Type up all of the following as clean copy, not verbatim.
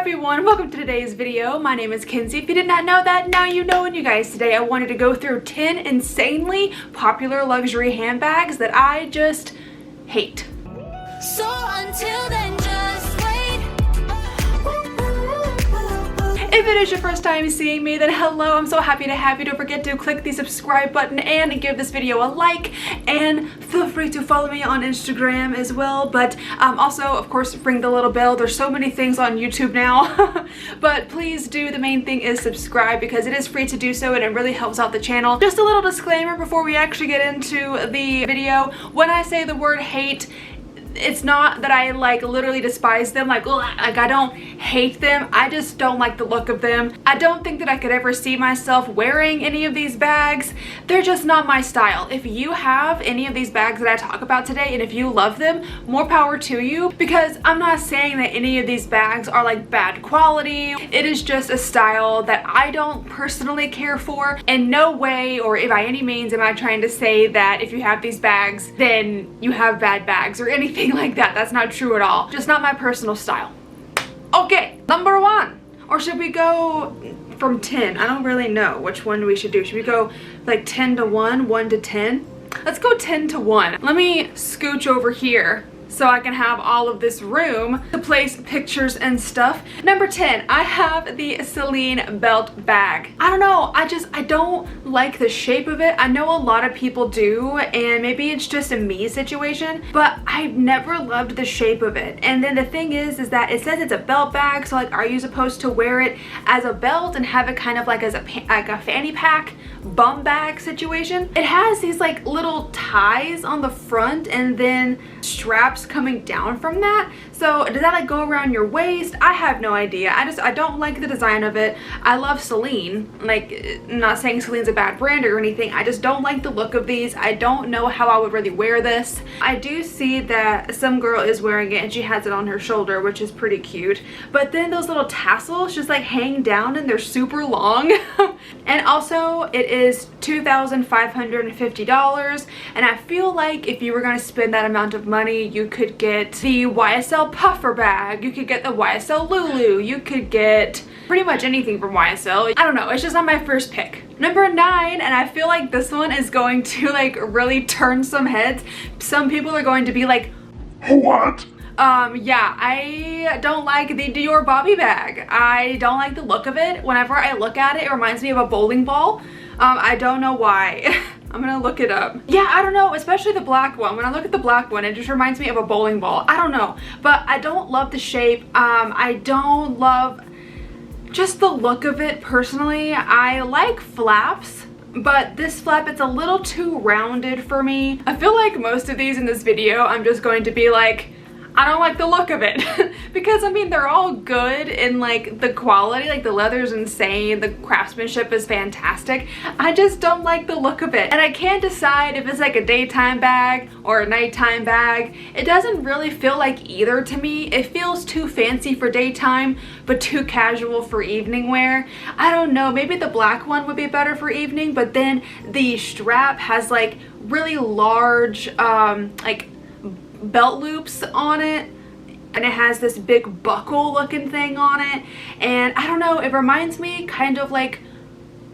everyone, welcome to today's video. My name is Kenzie. If you did not know that, now you know. And you guys, today I wanted to go through 10 insanely popular luxury handbags that I just hate. So until then, just wait. If it is your first time seeing me, then hello, I'm so happy to have you. Don't forget to click the subscribe button and give this video a like, and feel free to follow me on Instagram as well. But also, of course, ring the little bell. There's so many things on YouTube now. But please do, the main thing is subscribe because it is free to do so and it really helps out the channel. Just a little disclaimer before we actually get into the video. When I say the word hate, it's not that I like literally despise them, like I don't hate them, I just don't like the look of them. I don't think that I could ever see myself wearing any of these bags. They're just not my style. If you have any of these bags that I talk about today and if you love them, more power to you, because I'm not saying that any of these bags are like bad quality. It is just a style that I don't personally care for. In no way or by any means am I trying to say that if you have these bags then you have bad bags or anything like that. That's not true at all. Just not my personal style. Okay, number one. Or should we go from 10? I don't really know which one we should do. Should we go like 10 to 1, 1 to 10? Let's go 10 to 1. Let me scooch over here so I can have all of this room to place pictures and stuff. Number 10, I have the Celine belt bag. I don't know, I don't like the shape of it. I know a lot of people do, and maybe it's just a me situation, but I've never loved the shape of it. And then the thing is that it says it's a belt bag, so like, are you supposed to wear it as a belt and have it kind of like as a fanny pack bum bag situation? It has these like little ties on the front and then straps coming down from that. So does that like go around your waist? I have no idea. I don't like the design of it. I love Celine. Like, I'm not saying Celine's a bad brand or anything. I just don't like the look of these. I don't know how I would really wear this. I do see that some girl is wearing it and she has it on her shoulder, which is pretty cute. But then those little tassels just like hang down and they're super long. And also it is $2,550, and I feel like if you were going to spend that amount of money, you could get the YSL puffer bag, you could get the YSL Lulu, you could get pretty much anything from YSL. I don't know, it's just not my first pick. Number 9, and I feel like this one is going to like really turn some heads. Some people are going to be like, what? Yeah, I don't like the Dior Bobby bag. I don't like the look of it. Whenever I look at it, it reminds me of a bowling ball. I don't know why. I'm gonna look it up. Yeah, I don't know, especially the black one. When I look at the black one, it just reminds me of a bowling ball. I don't know, but I don't love the shape. I don't love just the look of it personally. I like flaps, but this flap, it's a little too rounded for me. I feel like most of these in this video, I'm just going to be like, I don't like the look of it. Because I mean, they're all good in like the quality, like the leather's insane, the craftsmanship is fantastic. I just don't like the look of it. And I can't decide if it's like a daytime bag or a nighttime bag. It doesn't really feel like either to me. It feels too fancy for daytime, but too casual for evening wear. I don't know, maybe the black one would be better for evening, but then the strap has like really large, like belt loops on it, and it has this big buckle looking thing on it, and I don't know, it reminds me kind of like,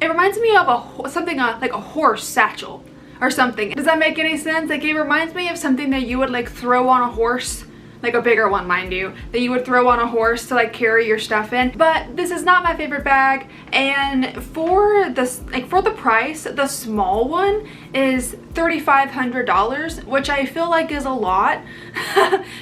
it reminds me of something like a horse satchel or something. Does that make any sense? Like, it reminds me of something that you would like throw on a horse, like a bigger one, mind you, that you would throw on a horse to like carry your stuff in. But this is not my favorite bag, and for this, like for the price, the small one is $3,500, which I feel like is a lot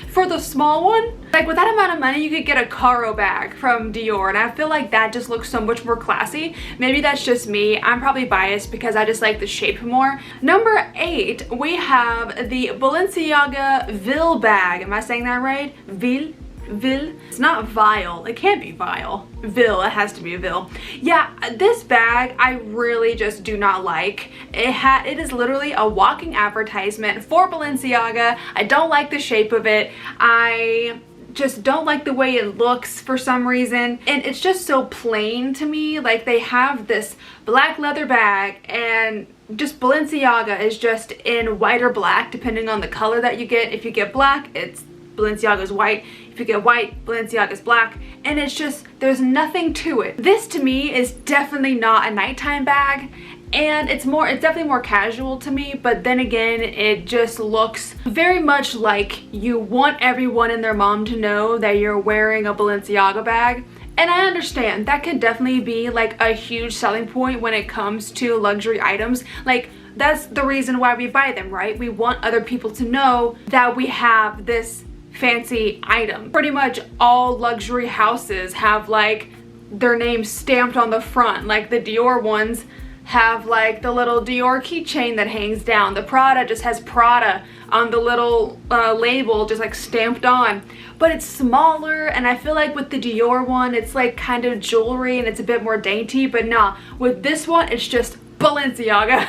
for the small one. Like with that amount of money, you could get a Caro bag from Dior, and I feel like that just looks so much more classy. Maybe that's just me. I'm probably biased because I just like the shape more. Number 8, we have the Balenciaga Ville bag. Am I saying that right? Ville? Ville? It's not vile. It can't be vile. Ville. It has to be a Ville. Yeah, this bag I really just do not like. It is literally a walking advertisement for Balenciaga. I don't like the shape of it. I just don't like the way it looks for some reason, and it's just so plain to me. Like, they have this black leather bag and just Balenciaga is just in white or black depending on the color that you get. If you get black, it's Balenciaga's white. If you get white, Balenciaga's black. And it's just, there's nothing to it. This to me is definitely not a nighttime bag. And it's definitely more casual to me, but then again, it just looks very much like you want everyone and their mom to know that you're wearing a Balenciaga bag. And I understand that could definitely be like a huge selling point when it comes to luxury items. Like, that's the reason why we buy them, right? We want other people to know that we have this fancy item. Pretty much all luxury houses have like their name stamped on the front. Like the Dior ones have like the little Dior keychain that hangs down. The Prada just has Prada on the little label, just like stamped on. But it's smaller, and I feel like with the Dior one, it's like kind of jewelry and it's a bit more dainty. But nah, with this one, it's just Balenciaga.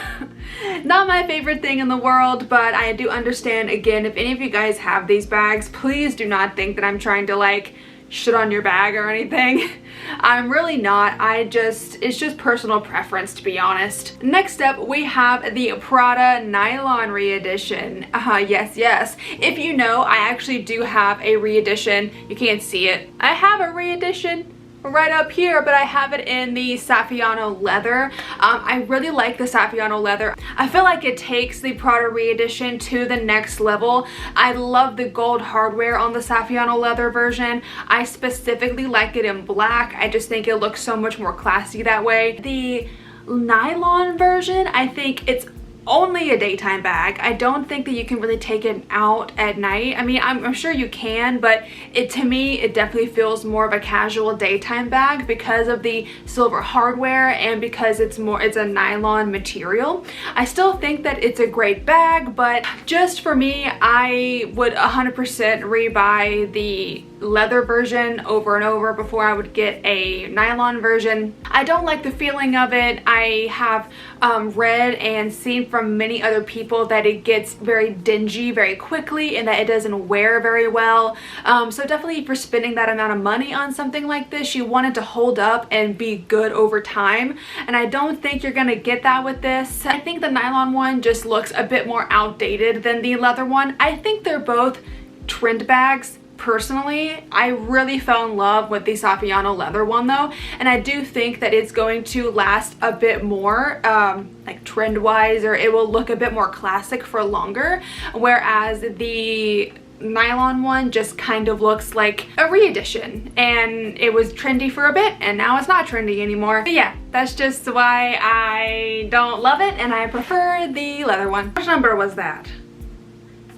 Not my favorite thing in the world, but I do understand. Again, if any of you guys have these bags, please do not think that I'm trying to like shit on your bag or anything. I'm really not. It's just personal preference, to be honest. Next up, we have the Prada nylon re-edition. Yes. If you know, I actually do have a re-edition. You can't see it. I have a re-edition right up here, but I have it in the Saffiano leather. I really like the Saffiano leather. I feel like it takes the Prada re-edition to the next level. I love the gold hardware on the Saffiano leather version. I specifically like it in black. I just think it looks so much more classy that way. The nylon version, I think it's only a daytime bag. I don't think that you can really take it out at night. I mean, I'm sure you can, but to me, it definitely feels more of a casual daytime bag because of the silver hardware and because it's a nylon material. I still think that it's a great bag, but just for me, I would 100% rebuy the leather version over and over before I would get a nylon version. I don't like the feeling of it. I have read and seen from many other people that it gets very dingy very quickly and that it doesn't wear very well. So definitely for spending that amount of money on something like this, you want it to hold up and be good over time. And I don't think you're gonna get that with this. I think the nylon one just looks a bit more outdated than the leather one. I think they're both trend bags. Personally, I really fell in love with the Saffiano leather one though, and I do think that it's going to last a bit more like trend wise, or it will look a bit more classic for longer, whereas the nylon one just kind of looks like a re-edition, and it was trendy for a bit and now it's not trendy anymore. But yeah, that's just why I don't love it and I prefer the leather one. Which number was that?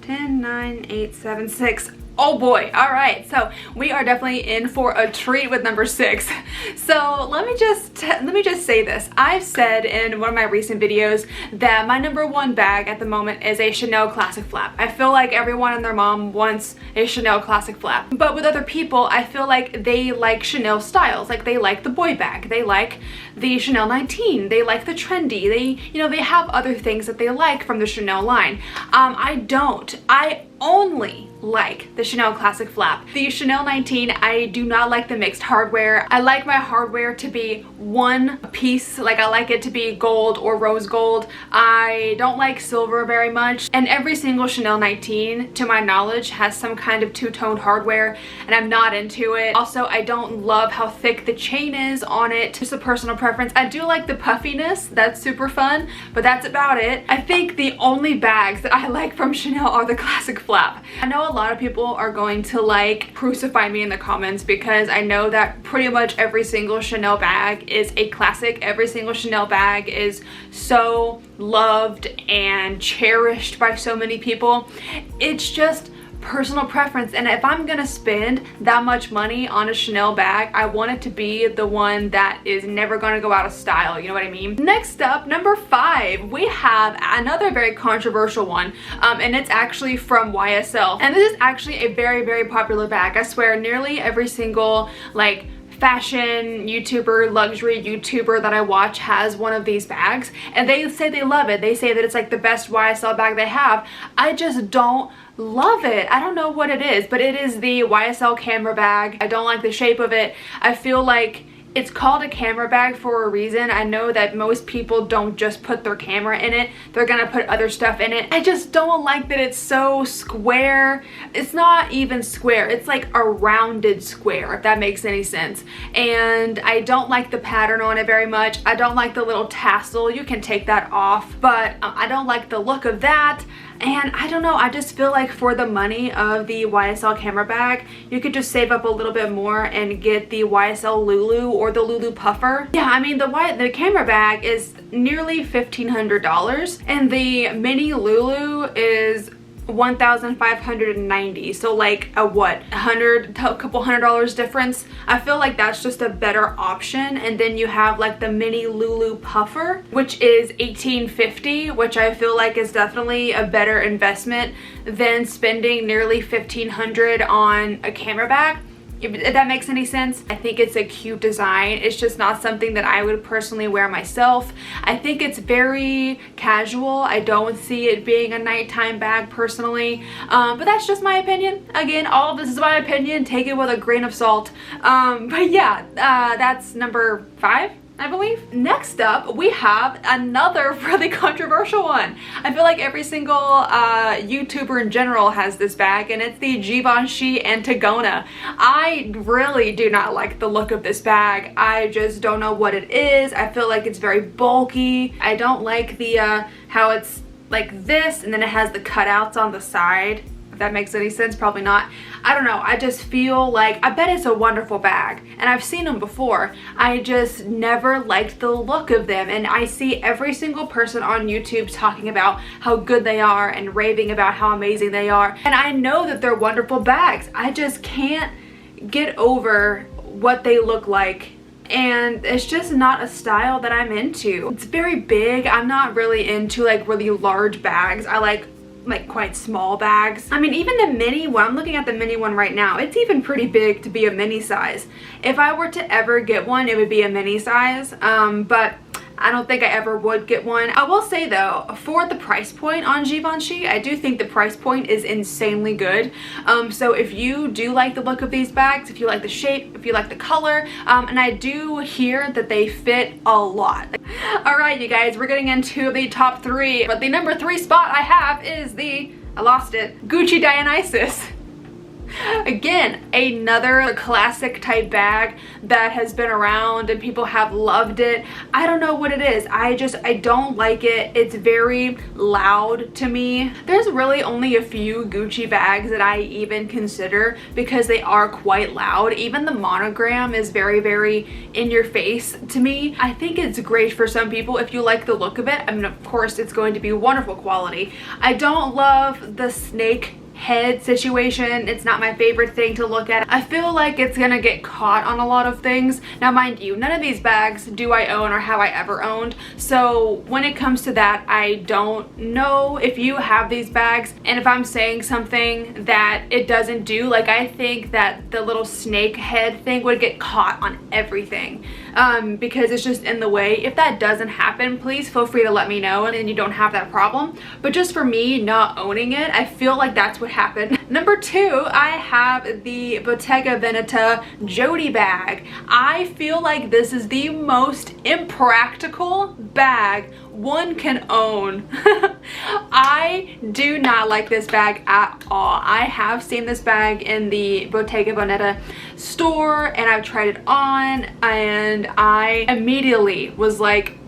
10, 9, 8, 7, 6. Oh boy. All right, so we are definitely in for a treat with number 6. So let me just say this. I've said in one of my recent videos that my number 1 bag at the moment is a Chanel classic flap. I feel like everyone and their mom wants a Chanel classic flap, but with other people I feel like they like Chanel styles. Like they like the boy bag, they like the Chanel 19, they like the trendy, they have other things that they like from the Chanel line. I don't. I only like the Chanel classic flap. The Chanel 19, I do not like the mixed hardware. I like my hardware to be one piece. Like I like it to be gold or rose gold. I don't like silver very much, and every single Chanel 19 to my knowledge has some kind of two-toned hardware and I'm not into it. Also, I don't love how thick the chain is on it. Just a personal preference. I do like the puffiness, that's super fun, but that's about it. I think the only bags that I like from Chanel are the classic flap. I know a lot of people are going to like crucify me in the comments because I know that pretty much every single Chanel bag is a classic. Every single Chanel bag is so loved and cherished by so many people. It's just personal preference, and if I'm gonna spend that much money on a Chanel bag, I want it to be the one that is never gonna go out of style, you know what I mean? Next up, number 5, we have another very controversial one, and it's actually from YSL, and this is actually a very, very popular bag. I swear nearly every single like fashion YouTuber, luxury YouTuber that I watch has one of these bags, and they say they love it. They say that it's like the best YSL bag they have. I just don't love it. I don't know what it is, but it is the YSL camera bag. I don't like the shape of it. I feel like It's called a camera bag for a reason. I know that most people don't just put their camera in it. They're gonna put other stuff in it. I just don't like that it's so square. It's not even square. It's like a rounded square, if that makes any sense. And I don't like the pattern on it very much. I don't like the little tassel. You can take that off, but I don't like the look of that. And I don't know, I just feel like for the money of the YSL camera bag, you could just save up a little bit more and get the YSL Lulu or the Lulu Puffer. Yeah, I mean, the camera bag is nearly $1,500 and the mini Lulu is $1,590, so like a couple $100 difference. I feel like that's just a better option. And then you have like the mini Lulu Puffer, which is $1,850, which I feel like is definitely a better investment than spending nearly $1,500 on a camera bag. If that makes any sense. I think it's a cute design. It's just not something that I would personally wear myself. I think it's very casual. I don't see it being a nighttime bag personally, but that's just my opinion. Again, all of this is my opinion. Take it with a grain of salt. But yeah, that's number 5. I believe. Next up, we have another really controversial one. I feel like every single YouTuber in general has this bag, and it's the Givenchy Antigona. I really do not like the look of this bag. I just don't know what it is. I feel like it's very bulky. I don't like the how it's like this, and then it has the cutouts on the side. That makes any sense. Probably not. I don't know. I just feel like, I bet it's a wonderful bag and I've seen them before. I just never liked the look of them, and I see every single person on YouTube talking about how good they are and raving about how amazing they are, and I know that they're wonderful bags. I just can't get over what they look like, and it's just not a style that I'm into. It's very big. I'm not really into like really large bags. I like quite small bags. I mean, even the mini one, I'm looking at the mini one right now, it's even pretty big to be a mini size. If I were to ever get one, it would be a mini size, but I don't think I ever would get one. I will say though, for the price point on Givenchy, I do think the price point is insanely good. So if you do like the look of these bags, if you like the shape, if you like the color, and I do hear that they fit a lot. All right, you guys, we're getting into the top 3, but the number 3 spot I have is the, I lost it, Gucci Dionysus. Again, another classic type bag that has been around and people have loved it. I don't know what it is. I don't like it. It's very loud to me. There's really only a few Gucci bags that I even consider because they are quite loud. Even the monogram is very, very in your face to me. I think it's great for some people if you like the look of it. I mean, of course, it's going to be wonderful quality. I don't love the snake head situation. It's not my favorite thing to look at. I feel like it's gonna get caught on a lot of things. Now mind you, none of these bags do I own or have I ever owned, so when it comes to that, I don't know if you have these bags and if I'm saying something that it doesn't do. Like, I think that the little snake head thing would get caught on everything because it's just in the way. If that doesn't happen, please feel free to let me know and you don't have that problem. But just for me not owning it, I feel like that's what happened. Number 2, I have the Bottega Veneta Jody bag. I feel like this is the most impractical bag one can own. I do not like this bag at all. I have seen this bag in the Bottega Veneta store and I've tried it on, and I immediately was like,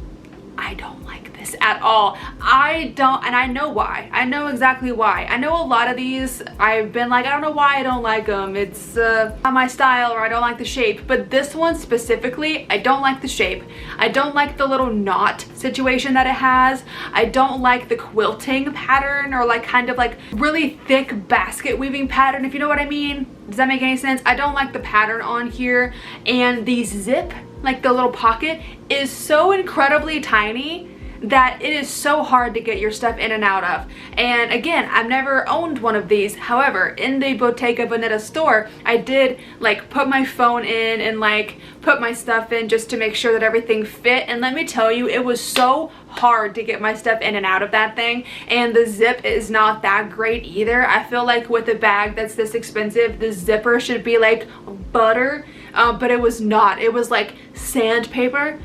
I don't like this at all. I don't, and I know why. I know exactly why. I know a lot of these I've been like, I don't know why I don't like them. It's not my style, or I don't like the shape. But this one specifically, I don't like the shape. I don't like the little knot situation that it has. I don't like the quilting pattern, or like kind of like really thick basket weaving pattern, if you know what I mean. Does that make any sense? I don't like the pattern on here, and the zip, like the little pocket, is so incredibly tiny that it is so hard to get your stuff in and out of. And again, I've never owned one of these. However, in the Bottega Veneta store, I did like put my phone in and like put my stuff in just to make sure that everything fit, and let me tell you, it was so hard to get my stuff in and out of that thing. And the zip is not that great either. I feel like with a bag that's this expensive, the zipper should be like butter. but it was not. It was like sandpaper.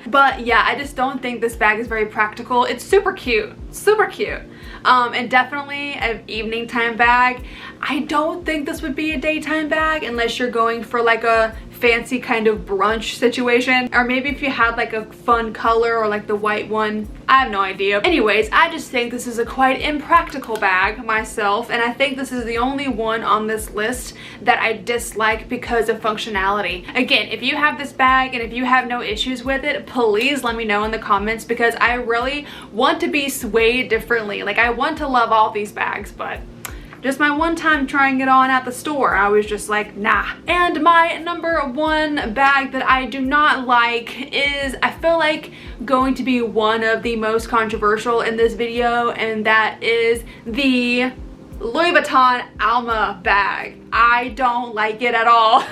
But yeah, I just don't think this bag is very practical. It's super cute, super cute. And definitely an evening time bag. I don't think this would be a daytime bag unless you're going for like a fancy kind of brunch situation, or maybe if you had like a fun color or like the white one. I have no idea. Anyways, I just think this is a quite impractical bag myself, and I think this is the only one on this list that I dislike because of functionality. Again, if you have this bag and if you have no issues with it, please let me know in the comments, because I really want to be swayed differently. Like, I want to love all these bags, but just my one time trying it on at the store, I was just like, nah. And my number one bag that I do not like is, I feel like, going to be one of the most controversial in this video, and that is the Louis Vuitton Alma bag. I don't like it at all.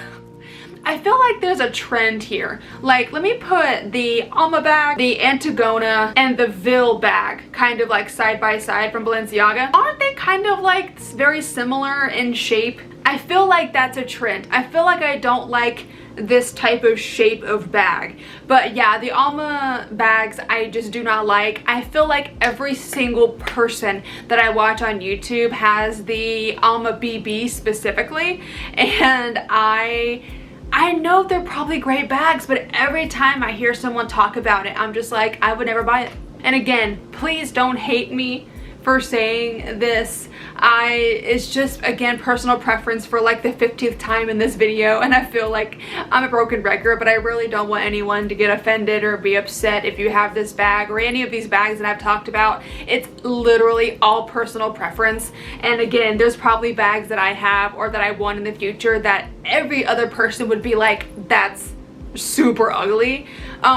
I feel like there's a trend here. Like, let me put the Alma bag, the Antigona, and the Ville bag kind of like side by side from Balenciaga. Aren't they kind of like very similar in shape? I feel like that's a trend. I feel like I don't like this type of shape of bag. But yeah, the Alma bags I just do not like. I feel like every single person that I watch on YouTube has the Alma BB specifically, and I know they're probably great bags, but every time I hear someone talk about it, I'm just like, I would never buy it. And again, please don't hate me for saying this. It's just, again, personal preference for like the 50th time in this video, and I feel like I'm a broken record, but I really don't want anyone to get offended or be upset if you have this bag or any of these bags that I've talked about. It's literally all personal preference. And again, there's probably bags that I have or that I want in the future that every other person would be like, that's super ugly,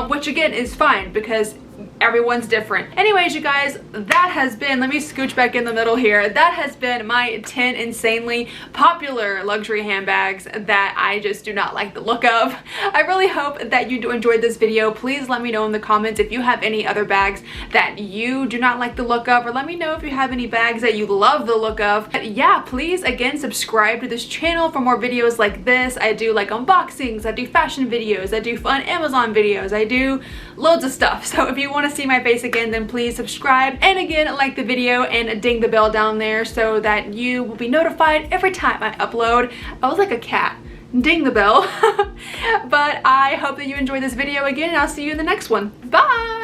which again is fine because everyone's different. Anyways, you guys, that has been, let me scooch back in the middle here, that has been my 10 insanely popular luxury handbags that I just do not like the look of. I really hope that you enjoyed this video. Please let me know in the comments if you have any other bags that you do not like the look of, or let me know if you have any bags that you love the look of. But yeah, please again subscribe to this channel for more videos like this. I do like unboxings, I do fashion videos, I do fun Amazon videos, I do loads of stuff. So if you want to see my face again, then please subscribe, and again, like the video and ding the bell down there so that you will be notified every time I upload. I was like a cat, ding the bell. But I hope that you enjoyed this video again, and I'll see you in the next one. Bye.